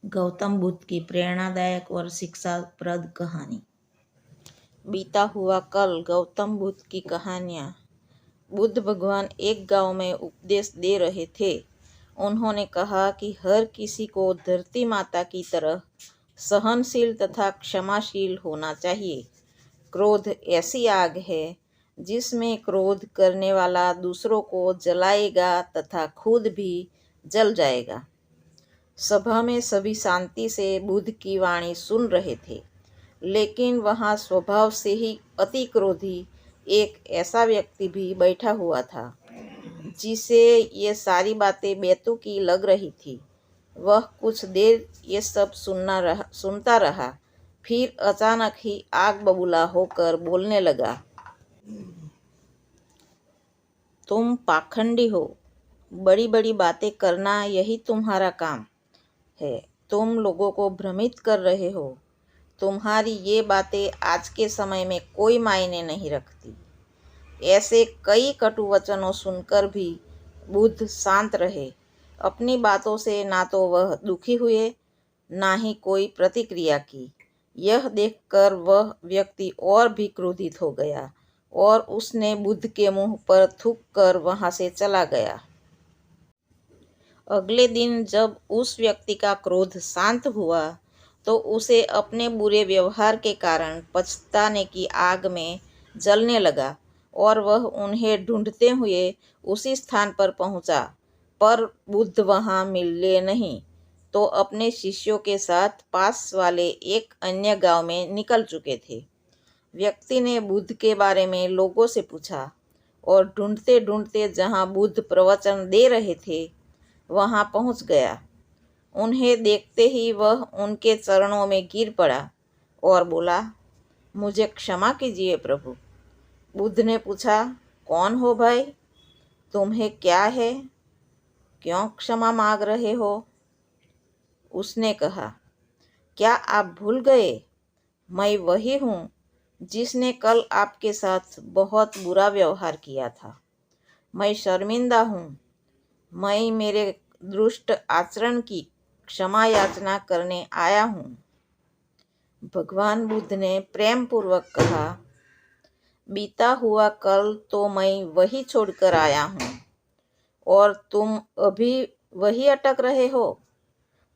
गौतम बुद्ध की प्रेरणादायक और शिक्षाप्रद कहानी। बीता हुआ कल। गौतम बुद्ध की कहानियाँ। बुद्ध भगवान एक गांव में उपदेश दे रहे थे। उन्होंने कहा कि हर किसी को धरती माता की तरह सहनशील तथा क्षमाशील होना चाहिए। क्रोध ऐसी आग है जिसमें क्रोध करने वाला दूसरों को जलाएगा तथा खुद भी जल जाएगा। सभा में सभी शांति से बुद्ध की वाणी सुन रहे थे, लेकिन वहाँ स्वभाव से ही अति क्रोधी एक ऐसा व्यक्ति भी बैठा हुआ था जिसे ये सारी बातें बेतुकी लग रही थी। वह कुछ देर ये सब सुनता रहा, फिर अचानक ही आग बबूला होकर बोलने लगा। तुम पाखंडी हो, बड़ी बड़ी बातें करना यही तुम्हारा काम है। तुम लोगों को भ्रमित कर रहे हो। तुम्हारी ये बातें आज के समय में कोई मायने नहीं रखती। ऐसे कई कटु वचनों सुनकर भी बुद्ध शांत रहे। अपनी बातों से ना तो वह दुखी हुए, ना ही कोई प्रतिक्रिया की। यह देखकर वह व्यक्ति और भी क्रोधित हो गया और उसने बुद्ध के मुंह पर थूक कर वहां से चला गया। अगले दिन जब उस व्यक्ति का क्रोध शांत हुआ तो उसे अपने बुरे व्यवहार के कारण पछताने की आग में जलने लगा और वह उन्हें ढूंढते हुए उसी स्थान पर पहुंचा, पर बुद्ध वहां मिले नहीं तो अपने शिष्यों के साथ पास वाले एक अन्य गांव में निकल चुके थे। व्यक्ति ने बुद्ध के बारे में लोगों से पूछा और ढूंढते ढूंढते जहां बुद्ध प्रवचन दे रहे थे वहां पहुंच गया। उन्हें देखते ही वह उनके चरणों में गिर पड़ा और बोला, मुझे क्षमा कीजिए प्रभु। बुद्ध ने पूछा, कौन हो भाई? तुम्हें क्या है? क्यों क्षमा मांग रहे हो? उसने कहा, क्या आप भूल गए? मैं वही हूँ जिसने कल आपके साथ बहुत बुरा व्यवहार किया था। मैं शर्मिंदा हूँ। मैं मेरे दुष्ट आचरण की क्षमा याचना करने आया हूँ। भगवान बुद्ध ने प्रेम पूर्वक कहा, बीता हुआ कल तो मैं वही छोड़कर आया हूँ और तुम अभी वही अटक रहे हो।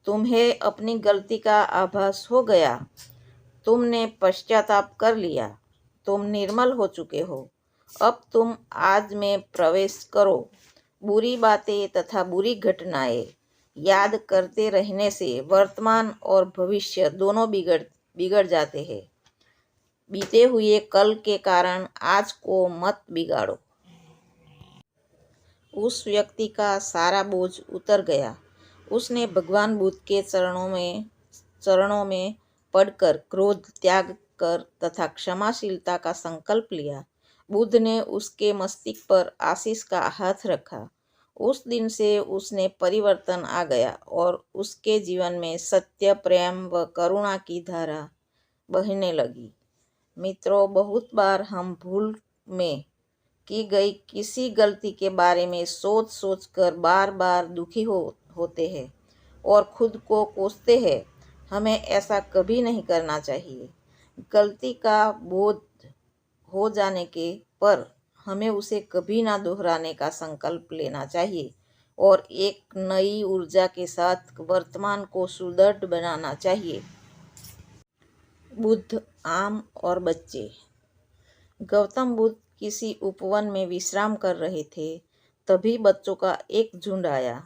तुम्हें अपनी गलती का आभास हो गया। तुमने पश्चाताप कर लिया। तुम निर्मल हो चुके हो। अब तुम आज में प्रवेश करो। बुरी बातें तथा बुरी घटनाएं याद करते रहने से वर्तमान और भविष्य दोनों बिगड़ जाते हैं। बीते हुए कल के कारण आज को मत बिगाड़ो। उस व्यक्ति का सारा बोझ उतर गया। उसने भगवान बुद्ध के चरणों में पड़कर क्रोध त्याग कर तथा क्षमाशीलता का संकल्प लिया। बुद्ध ने उसके मस्तिष्क पर आशीष का हाथ रखा। उस दिन से उसने परिवर्तन आ गया और उसके जीवन में सत्य, प्रेम व करुणा की धारा बहने लगी। मित्रों, बहुत बार हम भूल में की गई किसी गलती के बारे में सोच कर बार बार दुखी होते हैं और खुद को कोसते हैं। हमें ऐसा कभी नहीं करना चाहिए। गलती का बोध हो जाने के पर हमें उसे कभी ना दोहराने का संकल्प लेना चाहिए और एक नई ऊर्जा के साथ वर्तमान को सुदृढ़ बनाना चाहिए। बुद्ध, आम और बच्चे। गौतम बुद्ध किसी उपवन में विश्राम कर रहे थे। तभी बच्चों का एक झुंड आया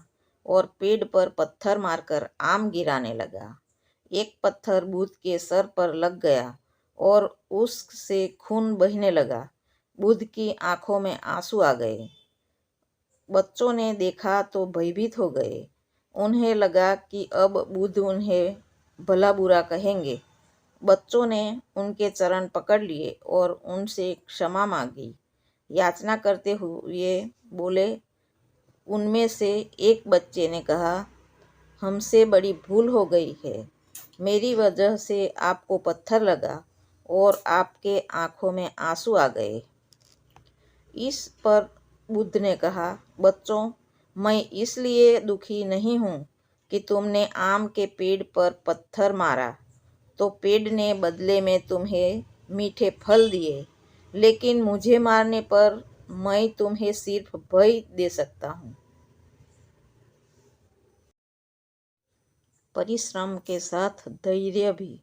और पेड़ पर पत्थर मारकर आम गिराने लगा। एक पत्थर बुद्ध के सर पर लग गया और उससे खून बहने लगा। बुद्ध की आंखों में आंसू आ गए। बच्चों ने देखा तो भयभीत हो गए। उन्हें लगा कि अब बुद्ध उन्हें भला बुरा कहेंगे। बच्चों ने उनके चरण पकड़ लिए और उनसे क्षमा मांगी। याचना करते हुए बोले। उनमें से एक बच्चे ने कहा, हमसे बड़ी भूल हो गई है। मेरी वजह से आपको पत्थर लगा और आपके आंखों में आंसू आ गए। इस पर बुद्ध ने कहा, बच्चों, मैं इसलिए दुखी नहीं हूँ कि तुमने आम के पेड़ पर पत्थर मारा तो पेड़ ने बदले में तुम्हें मीठे फल दिए, लेकिन मुझे मारने पर मैं तुम्हें सिर्फ भय दे सकता हूँ। परिश्रम के साथ धैर्य भी।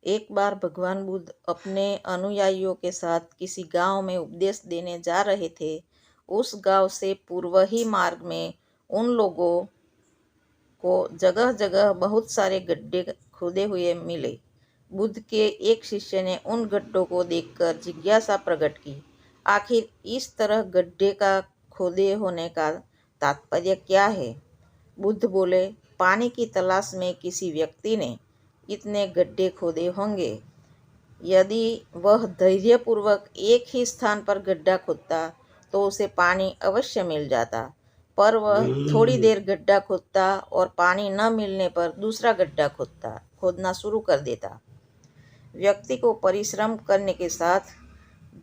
एक बार भगवान बुद्ध अपने अनुयायियों के साथ किसी गांव में उपदेश देने जा रहे थे। उस गांव से पूर्व ही मार्ग में उन लोगों को जगह जगह बहुत सारे गड्ढे खोदे हुए मिले। बुद्ध के एक शिष्य ने उन गड्ढों को देखकर जिज्ञासा प्रकट की, आखिर इस तरह गड्ढे का खोदे होने का तात्पर्य क्या है? बुद्ध बोले, पानी की तलाश में किसी व्यक्ति ने इतने गड्ढे खोदे होंगे। यदि वह धैर्यपूर्वक एक ही स्थान पर गड्ढा खोदता तो उसे पानी अवश्य मिल जाता, पर वह थोड़ी देर गड्ढा खोदता और पानी न मिलने पर दूसरा गड्ढा खोदना शुरू कर देता। व्यक्ति को परिश्रम करने के साथ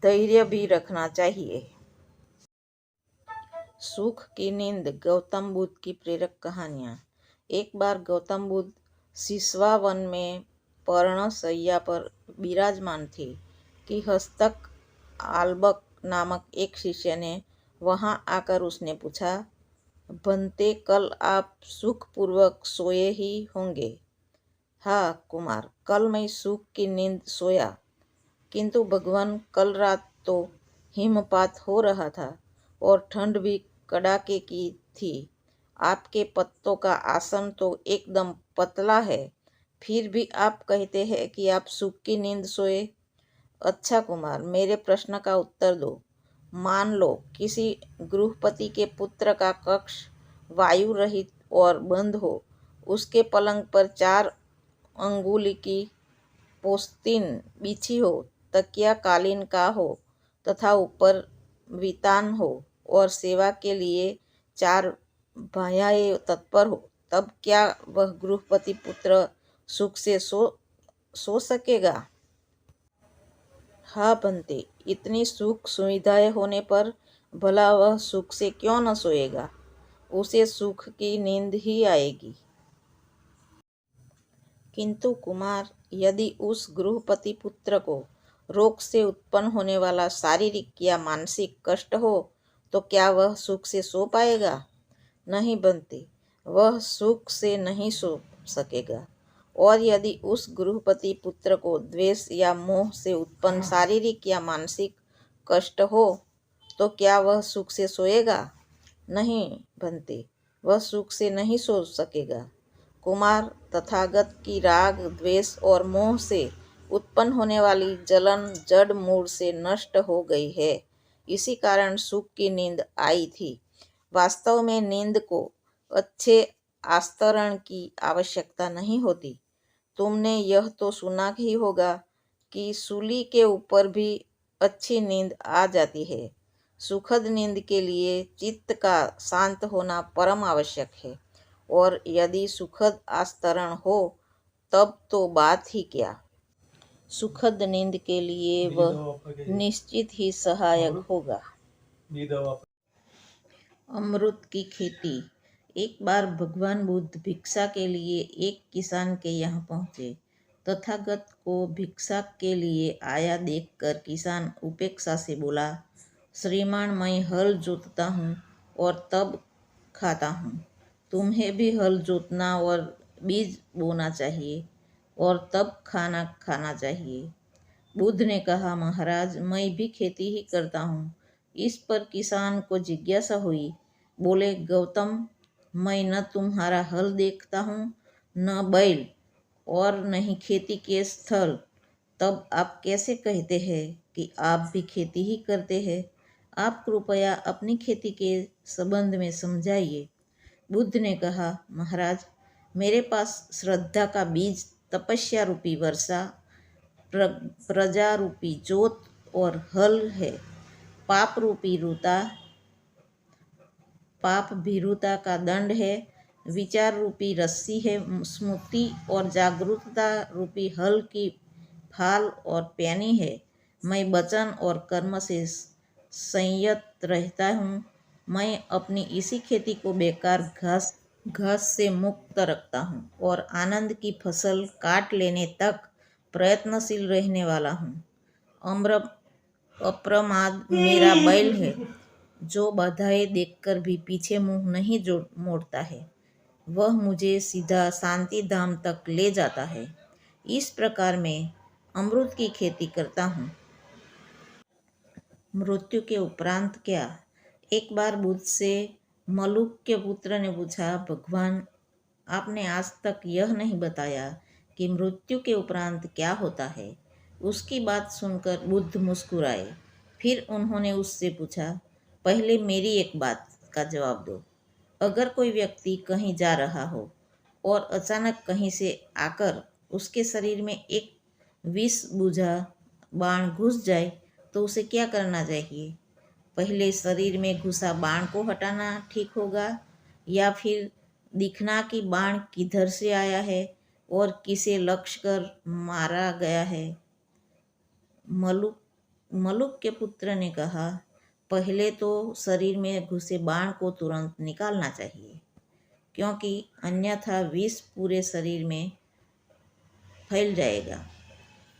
धैर्य भी रखना चाहिए। सुख की नींद। गौतम बुद्ध की प्रेरक कहानियाँ। एक बार गौतम बुद्ध सिसवा में पर्णशैया पर विराजमान थे कि हस्तक आल्बक नामक एक शिष्य ने वहां आकर उसने पूछा, भंते, कल आप सुखपूर्वक सोए ही होंगे। हाँ कुमार, कल मैं सुख की नींद सोया, किंतु भगवान कल रात तो हिमपात हो रहा था और ठंड भी कड़ाके की थी। आपके पत्तों का आसन तो एकदम पतला है, फिर भी आप कहते हैं कि आप सुख की नींद सोए। अच्छा कुमार, मेरे प्रश्न का उत्तर दो। मान लो किसी गृहपति के पुत्र का कक्ष वायु रहित और बंद हो, उसके पलंग पर 4 अंगुली की पोस्तीन बिछी हो, तकिया कालीन का हो तथा ऊपर वितान हो और सेवा के लिए 4 भायाएं तत्पर हो, तब क्या वह गृहपति पुत्र सुख से सो सकेगा? हाँ बंते, इतनी सुख सुविधाएं होने पर भला वह सुख से क्यों न सोएगा? उसे सुख की नींद ही आएगी। किंतु कुमार, यदि उस गृहपति पुत्र को रोग से उत्पन्न होने वाला शारीरिक या मानसिक कष्ट हो तो क्या वह सुख से सो पाएगा? नहीं बंते, वह सुख से नहीं सो सकेगा। और यदि उस गृहपति पुत्र को द्वेष या मोह से उत्पन्न शारीरिक या मानसिक कष्ट हो तो क्या वह सुख से सोएगा? नहीं बंते, वह सुख से नहीं सो सकेगा। कुमार, तथागत की राग, द्वेष और मोह से उत्पन्न होने वाली जलन जड़ मूल से नष्ट हो गई है, इसी कारण सुख की नींद आई थी। वास्तव में नींद को अच्छे आस्तरण की आवश्यकता नहीं होती। तुमने यह तो सुना ही होगा कि सूली के ऊपर भी अच्छी नींद आ जाती है। सुखद नींद के लिए चित्त का शांत होना परम आवश्यक है, और यदि सुखद आस्तरण हो तब तो बात ही क्या। सुखद नींद के लिए वह निश्चित ही सहायक होगा। अमृत की खेती। एक बार भगवान बुद्ध भिक्षा के लिए एक किसान के यहाँ पहुँचे। तथागत को भिक्षा के लिए आया देखकर किसान उपेक्षा से बोला, श्रीमान, मैं हल जोतता हूँ और तब खाता हूँ। तुम्हें भी हल जोतना और बीज बोना चाहिए और तब खाना खाना चाहिए। बुद्ध ने कहा, महाराज, मैं भी खेती ही करता हूँ। इस पर किसान को जिज्ञासा हुई। बोले, गौतम, मैं न तुम्हारा हल देखता हूँ, न बैल और न ही खेती के स्थल, तब आप कैसे कहते हैं कि आप भी खेती ही करते हैं? आप कृपया अपनी खेती के संबंध में समझाइए। बुद्ध ने कहा, महाराज, मेरे पास श्रद्धा का बीज तपस्या रूपी वर्षा, प्रजा रूपी जोत और हल है। पाप भीरुता का दंड है। विचार रूपी रस्सी है स्मृति, और जागरूकता रूपी हल की फाल और पैनी है। मैं वचन और कर्म से संयत रहता हूँ। मैं अपनी इसी खेती को बेकार घास घास से मुक्त रखता हूँ और आनंद की फसल काट लेने तक प्रयत्नशील रहने वाला हूँ। अम्र अप्रमाद मेरा बैल है, जो बाधाएं देखकर भी पीछे मुंह नहीं मोड़ता है। वह मुझे सीधा शांति धाम तक ले जाता है। इस प्रकार मैं अमृत की खेती करता हूँ। मृत्यु के उपरांत क्या? एक बार बुद्ध से मलुक के पुत्र ने पूछा, भगवान, आपने आज तक यह नहीं बताया कि मृत्यु के उपरांत क्या होता है। उसकी बात सुनकर बुद्ध मुस्कुराए। फिर उन्होंने उससे पूछा, पहले मेरी एक बात का जवाब दो। अगर कोई व्यक्ति कहीं जा रहा हो और अचानक कहीं से आकर उसके शरीर में एक विष बुझा बाण घुस जाए तो उसे क्या करना चाहिए? पहले शरीर में घुसा बाण को हटाना ठीक होगा, या फिर दिखना कि बाण किधर से आया है और किसे लक्ष्य कर मारा गया है? मलुक मलुक के पुत्र ने कहा, पहले तो शरीर में घुसे बाण को तुरंत निकालना चाहिए, क्योंकि अन्यथा विष पूरे शरीर में फैल जाएगा।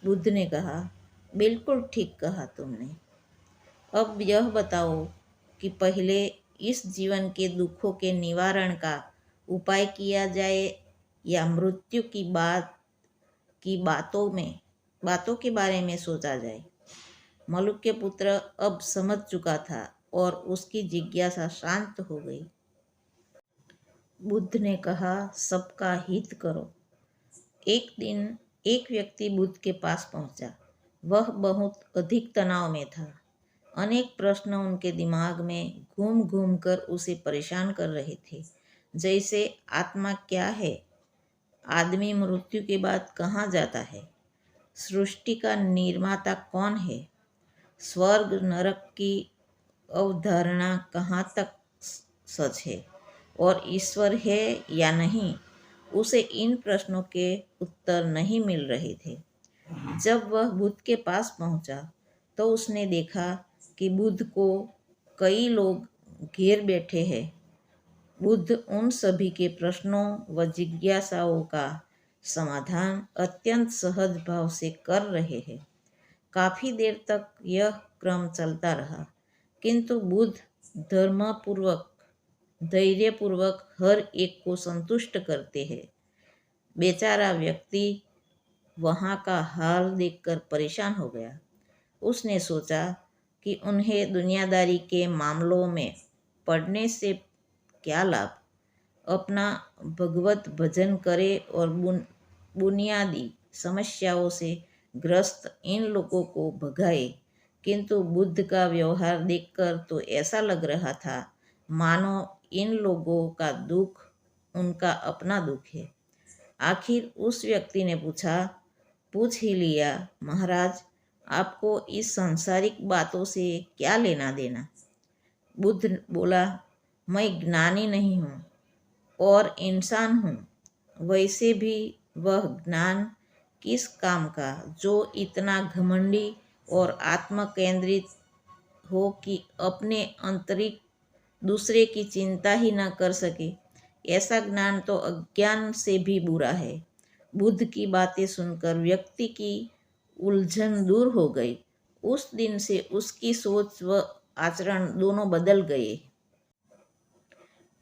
बुद्ध ने कहा, बिल्कुल ठीक कहा तुमने। अब यह बताओ कि पहले इस जीवन के दुखों के निवारण का उपाय किया जाए या मृत्यु की बातों के बारे में सोचा जाए। मलुक के पुत्र अब समझ चुका था और उसकी जिज्ञासा शांत हो गई। बुद्ध ने कहा, सबका हित करो। एक दिन एक व्यक्ति बुद्ध के पास पहुंचा। वह बहुत अधिक तनाव में था। अनेक प्रश्न उनके दिमाग में घूम घूम कर उसे परेशान कर रहे थे, जैसे आत्मा क्या है, आदमी मृत्यु के बाद कहाँ जाता है, सृष्टि का निर्माता कौन है, स्वर्ग नरक की अवधारणा कहाँ तक सच है और ईश्वर है या नहीं। उसे इन प्रश्नों के उत्तर नहीं मिल रहे थे। जब वह बुद्ध के पास पहुंचा तो उसने देखा कि बुद्ध को कई लोग घेर बैठे हैं। बुद्ध उन सभी के प्रश्नों व जिज्ञासाओं का समाधान अत्यंत सहज भाव से कर रहे हैं। काफी देर तक यह क्रम चलता रहा, किंतु बुद्ध धर्मपूर्वक धैर्यपूर्वक हर एक को संतुष्ट करते हैं। बेचारा व्यक्ति वहाँ का हाल देखकर परेशान हो गया। उसने सोचा कि उन्हें दुनियादारी के मामलों में पड़ने से क्या लाभ। अपना भगवत भजन करे और बुनियादी समस्याओं से ग्रस्त इन लोगों को भगाए। किंतु बुद्ध का व्यवहार देखकर तो ऐसा लग रहा था मानो इन लोगों का दुख उनका अपना दुख है। आखिर उस व्यक्ति ने पूछ ही लिया, महाराज, आपको इस सांसारिक बातों से क्या लेना देना? बुद्ध बोला, मैं ज्ञानी नहीं हूँ और इंसान हूँ। वैसे भी वह ज्ञान किस काम का जो इतना घमंडी और आत्म केंद्रित हो कि अपने आंतरिक दूसरे की चिंता ही न कर सके। ऐसा ज्ञान तो अज्ञान से भी बुरा है। बुद्ध की बातें सुनकर व्यक्ति की उलझन दूर हो गई। उस दिन से उसकी सोच व आचरण दोनों बदल गए।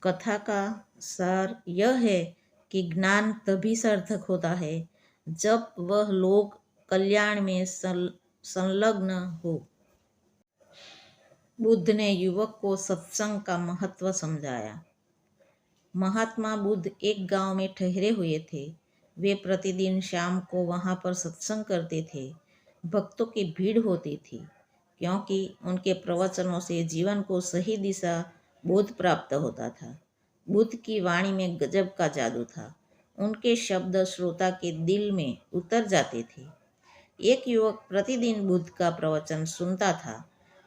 कथा का सार यह है कि ज्ञान तभी सार्थक होता है जब वह लोक कल्याण में संलग्न हो। बुद्ध ने युवक को सत्संग का महत्व समझाया। महात्मा बुद्ध एक गांव में ठहरे हुए थे। वे प्रतिदिन शाम को वहां पर सत्संग करते थे। भक्तों की भीड़ होती थी, क्योंकि उनके प्रवचनों से जीवन को सही दिशा बोध प्राप्त होता था। बुद्ध की वाणी में गजब का जादू था। उनके शब्द श्रोता के दिल में उतर जाते थे। एक युवक प्रतिदिन बुद्ध का प्रवचन सुनता था।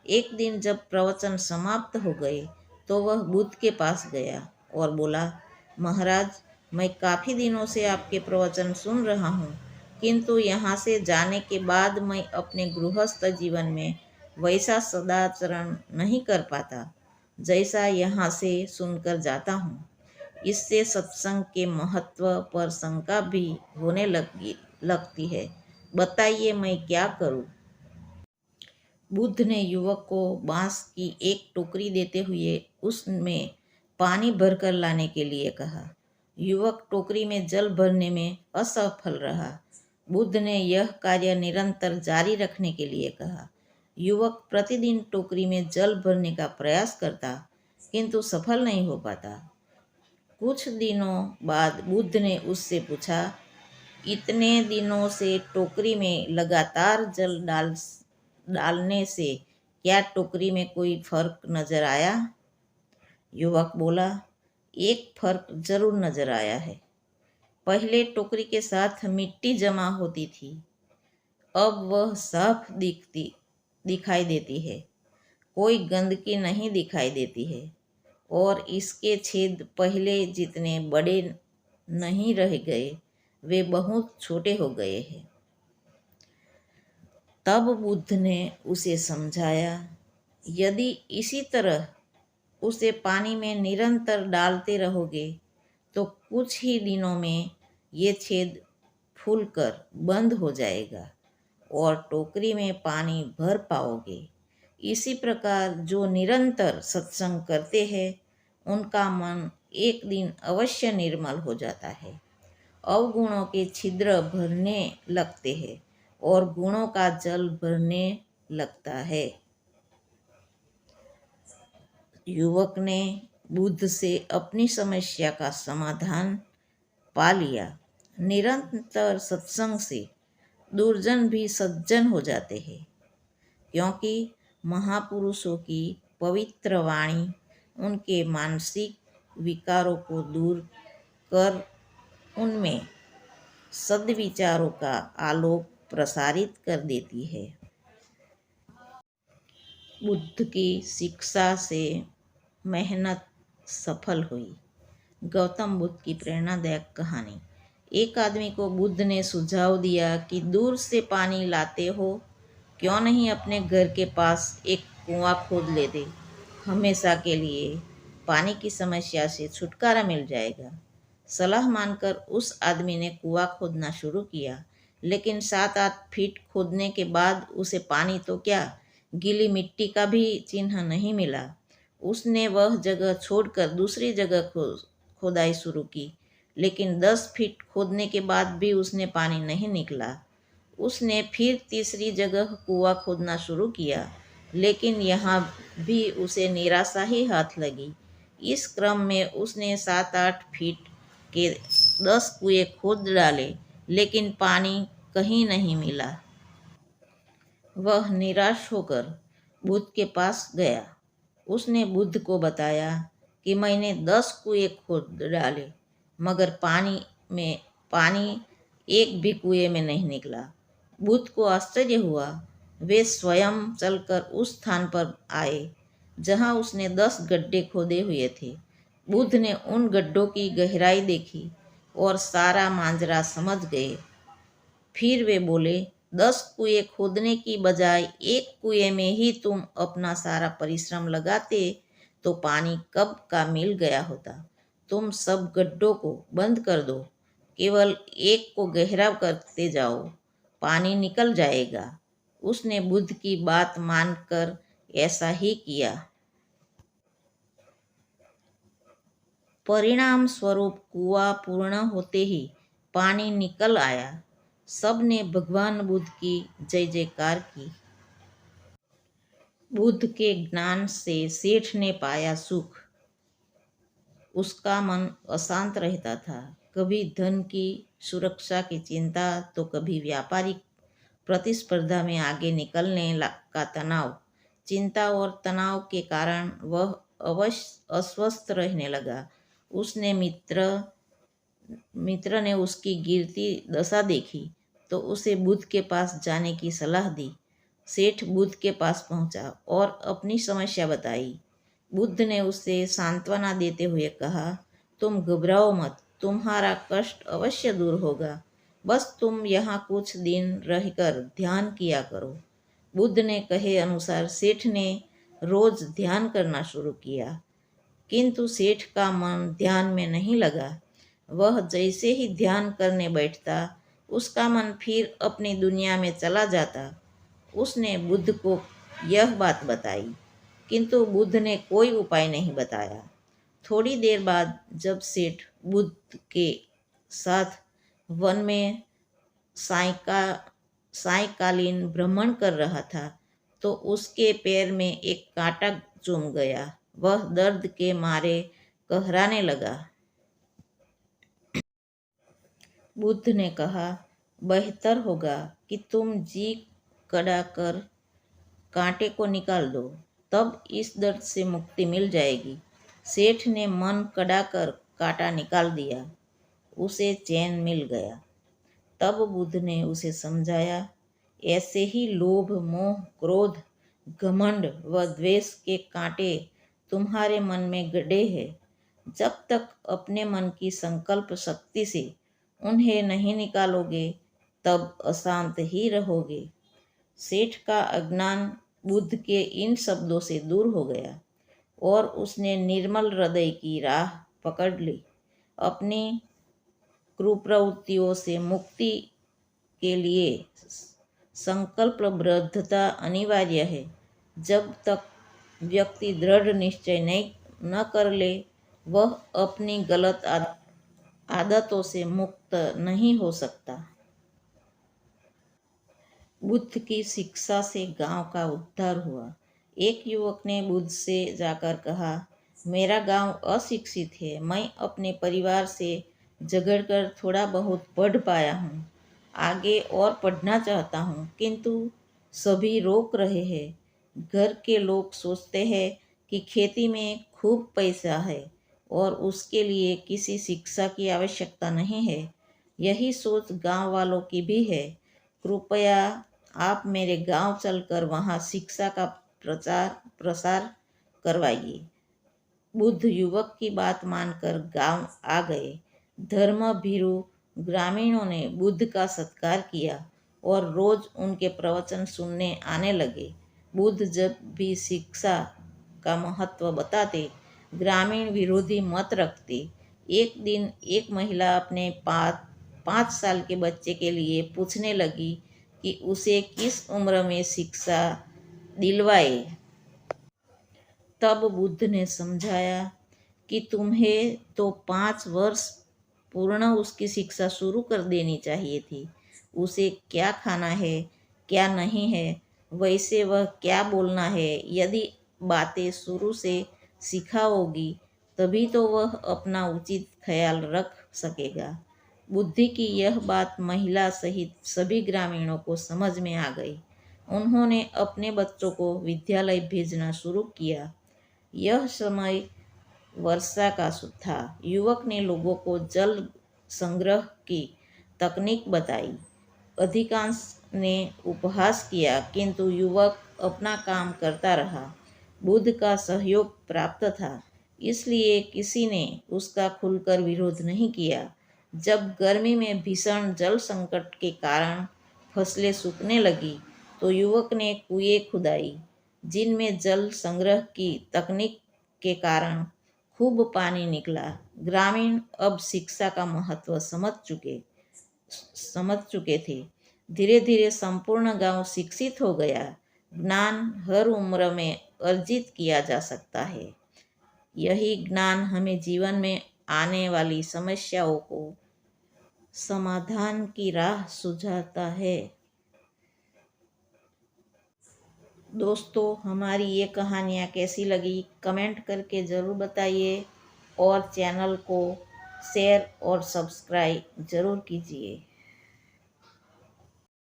एक दिन जब प्रवचन समाप्त हो गए तो वह बुद्ध के पास गया और बोला, महाराज, मैं काफ़ी दिनों से आपके प्रवचन सुन रहा हूँ, किंतु यहाँ से जाने के बाद मैं अपने गृहस्थ जीवन में वैसा सदाचरण नहीं कर पाता जैसा यहाँ से सुनकर जाता हूँ। इससे सत्संग के महत्व पर शंका भी होने लगती है। बताइए मैं क्या करूं? बुद्ध ने युवक को बांस की एक टोकरी देते हुए उसमें पानी भरकर लाने के लिए कहा। युवक टोकरी में जल भरने में असफल रहा। बुद्ध ने यह कार्य निरंतर जारी रखने के लिए कहा। युवक प्रतिदिन टोकरी में जल भरने का प्रयास करता, किंतु सफल नहीं हो पाता। कुछ दिनों बाद बुद्ध ने उससे पूछा, इतने दिनों से टोकरी में लगातार जल डालने से क्या टोकरी में कोई फर्क नजर आया? युवक बोला, एक फर्क जरूर नजर आया है। पहले टोकरी के साथ मिट्टी जमा होती थी, अब वह साफ दिखाई देती है। कोई गंदगी नहीं दिखाई देती है और इसके छेद पहले जितने बड़े नहीं रह गए, वे बहुत छोटे हो गए हैं। तब बुद्ध ने उसे समझाया, यदि इसी तरह उसे पानी में निरंतर डालते रहोगे तो कुछ ही दिनों में ये छेद फूलकर बंद हो जाएगा और टोकरी में पानी भर पाओगे। इसी प्रकार जो निरंतर सत्संग करते हैं उनका मन एक दिन अवश्य निर्मल हो जाता है। अवगुणों के छिद्र भरने लगते हैं और गुणों का जल भरने लगता है। युवक ने बुद्ध से अपनी समस्या का समाधान पा लिया। निरंतर सत्संग से दुर्जन भी सज्जन हो जाते हैं, क्योंकि महापुरुषों की पवित्र वाणी उनके मानसिक विकारों को दूर कर उनमें सद्विचारों का आलोक प्रसारित कर देती है। बुद्ध की शिक्षा से मेहनत सफल हुई। गौतम बुद्ध की प्रेरणादायक कहानी। एक आदमी को बुद्ध ने सुझाव दिया कि दूर से पानी लाते हो, क्यों नहीं अपने घर के पास एक कुआं खोद लेते। हमेशा के लिए पानी की समस्या से छुटकारा मिल जाएगा। सलाह मानकर उस आदमी ने कुआं खोदना शुरू किया, लेकिन 7-8 फीट खोदने के बाद उसे पानी तो क्या, गीली मिट्टी का भी चिन्ह नहीं मिला। उसने वह जगह छोड़कर दूसरी जगह खोदाई शुरू की, लेकिन 10 फीट खोदने के बाद भी उसने पानी नहीं निकला। उसने फिर तीसरी जगह कुआं खोदना शुरू किया, लेकिन यहाँ भी उसे निराशा ही हाथ लगी। इस क्रम में उसने 7-8 फीट के 10 कुएं खोद डाले, लेकिन पानी कहीं नहीं मिला। वह निराश होकर बुद्ध के पास गया। उसने बुद्ध को बताया कि मैंने 10 कुएं खोद डाले, मगर पानी एक भी कुएं में नहीं निकला। बुद्ध को आश्चर्य हुआ। वे स्वयं चलकर उस स्थान पर आए जहां उसने 10 गड्ढे खोदे हुए थे। बुद्ध ने उन गड्ढों की गहराई देखी और सारा मांजरा समझ गए। फिर वे बोले, 10 कुएं खोदने की बजाय एक कुएं में ही तुम अपना सारा परिश्रम लगाते तो पानी कब का मिल गया होता। तुम सब गड्ढों को बंद कर दो, केवल एक को गहरा करते जाओ, पानी निकल जाएगा। उसने बुद्ध की बात मानकर ऐसा ही किया। परिणाम स्वरूप कुआं पूर्ण होते ही पानी निकल आया। सबने भगवान बुद्ध की जय जयकार की। बुद्ध के ज्ञान से सेठ ने पाया सुख। उसका मन अशांत रहता था। कभी धन की सुरक्षा की चिंता, तो कभी व्यापारिक प्रतिस्पर्धा में आगे निकलने का तनाव। चिंता और तनाव के कारण वह अस्वस्थ रहने लगा। उसने मित्र ने उसकी गिरती दशा देखी तो उसे बुद्ध के पास जाने की सलाह दी। सेठ बुद्ध के पास पहुंचा और अपनी समस्या बताई। बुद्ध ने उसे सांत्वना देते हुए कहा, तुम घबराओ मत, तुम्हारा कष्ट अवश्य दूर होगा। बस तुम यहाँ कुछ दिन रहकर ध्यान किया करो। बुद्ध ने कहे अनुसार सेठ ने रोज ध्यान करना शुरू किया। किंतु सेठ का मन ध्यान में नहीं लगा। वह जैसे ही ध्यान करने बैठता, उसका मन फिर अपनी दुनिया में चला जाता। उसने बुद्ध को यह बात बताई, किंतु बुद्ध ने कोई उपाय नहीं बताया। थोड़ी देर बाद जब सेठ बुद्ध के साथ वन में सायका सायकालीन भ्रमण कर रहा था, तो उसके पैर में एक कांटा चुभ गया। वह दर्द के मारे कहराने लगा। बुद्ध ने कहा, बेहतर होगा कि तुम जी कड़ा कर कांटे को निकाल दो, तब इस दर्द से मुक्ति मिल जाएगी। सेठ ने मन कड़ा कर कांटा निकाल दिया। उसे चैन मिल गया। तब बुद्ध ने उसे समझाया, ऐसे ही लोभ, मोह, क्रोध, घमंड व द्वेष के कांटे तुम्हारे मन में गड़े हैं। जब तक अपने मन की संकल्प शक्ति से उन्हें नहीं निकालोगे, तब अशांत ही रहोगे। सेठ का अज्ञान बुद्ध के इन शब्दों से दूर हो गया और उसने निर्मल हृदय की राह पकड़ ली। अपनी कुप्रवृत्तियों से मुक्ति के लिए संकल्पबद्धता अनिवार्य है। जब तक व्यक्ति दृढ़ निश्चय न कर ले, वह अपनी गलत आदतों से मुक्त नहीं हो सकता। बुद्ध की शिक्षा से गांव का उद्धार हुआ। एक युवक ने बुद्ध से जाकर कहा, मेरा गांव अशिक्षित है। मैं अपने परिवार से झगड़कर थोड़ा बहुत पढ़ पाया हूँ। आगे और पढ़ना चाहता हूँ, किंतु सभी रोक रहे हैं। घर के लोग सोचते हैं कि खेती में खूब पैसा है और उसके लिए किसी शिक्षा की आवश्यकता नहीं है। यही सोच गांव वालों की भी है। कृपया आप मेरे गांव चलकर वहां शिक्षा का प्रसार करवाइए। बुद्ध युवक की बात मानकर गांव आ गए। धर्मभीरू ग्रामीणों ने बुद्ध का सत्कार किया और रोज उनके प्रवचन सुनने आने लगे। बुद्ध जब भी शिक्षा का महत्व बताते, ग्रामीण विरोधी मत रखते। एक दिन एक महिला अपने 5 साल के बच्चे के लिए पूछने लगी कि उसे किस उम्र में शिक्षा दिलवाए। तब बुद्ध ने समझाया कि तुम्हें तो 5 वर्ष पूर्ण उसकी शिक्षा शुरू कर देनी चाहिए थी। उसे क्या खाना है, क्या नहीं है, वैसे वह क्या बोलना है, यदि बातें शुरू से सिखाओगी, तभी तो वह अपना उचित ख्याल रख सकेगा। बुद्धि की यह बात महिला सहित सभी ग्रामीणों को समझ में आ गई। उन्होंने अपने बच्चों को विद्यालय भेजना शुरू किया। यह समय वर्षा का था। युवक ने लोगों को जल संग्रह की तकनीक बताई। अधिकांश ने उपहास किया, किंतु युवक अपना काम करता रहा। बुद्ध का सहयोग प्राप्त था, इसलिए किसी ने उसका खुलकर विरोध नहीं किया। जब गर्मी में भीषण जल संकट के कारण फसलें सूखने लगी, तो युवक ने कुएं खुदाई, जिनमें जल संग्रह की तकनीक के कारण खूब पानी निकला। ग्रामीण अब शिक्षा का महत्व समझ चुके थे। धीरे धीरे संपूर्ण गांव शिक्षित हो गया। ज्ञान हर उम्र में अर्जित किया जा सकता है। यही ज्ञान हमें जीवन में आने वाली समस्याओं को समाधान की राह सुझाता है। दोस्तों, हमारी ये कहानियाँ कैसी लगी कमेंट करके ज़रूर बताइए और चैनल को शेयर और सब्सक्राइब ज़रूर कीजिए।